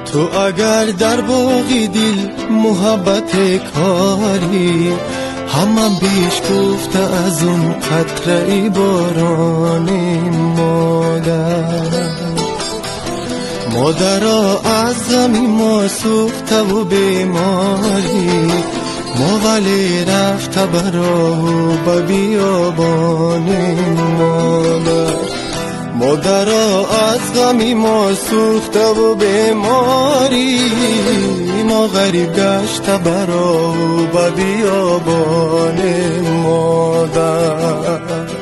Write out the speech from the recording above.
تو اگر در باغی دل محبت کاری، همم بیش گفته از اون قطره باران مادرها از غمی ما سوخته و بیماری، ما ولی رفته برا و بیابان مادرها از غمی ما سوخته و بیماری، ما غریب گشته برا و بیابان مادر.